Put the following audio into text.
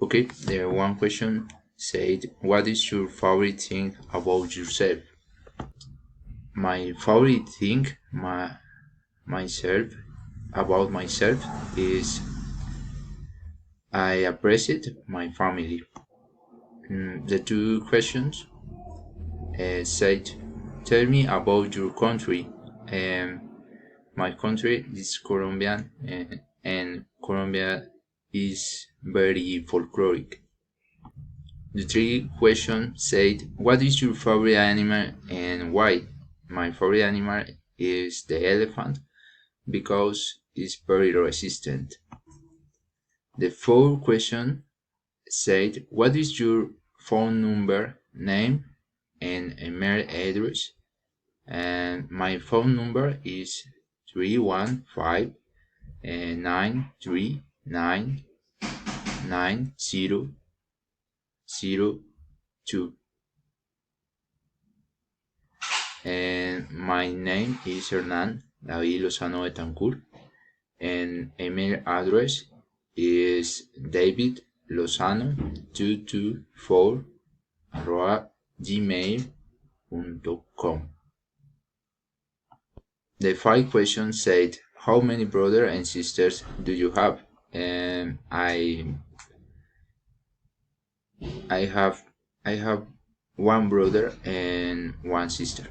Okay, the one question said, what is your favorite thing about yourself? My favorite thing myself about myself is I appreciate my family. The two questions said, tell me about your country. My country is Colombian, and Colombia is very folkloric. The three question said, what is your favorite animal and why? My favorite animal is the elephant because it's very resistant. The fourth question said, what is your phone number, name, and email address? And my phone number is 315-939-9002. And my name is Hernan David Lozano Betancourt, and email address is davidlozano224 gmail.com. The five questions said, how many brothers and sisters do you have? And I have I have one brother and one sister.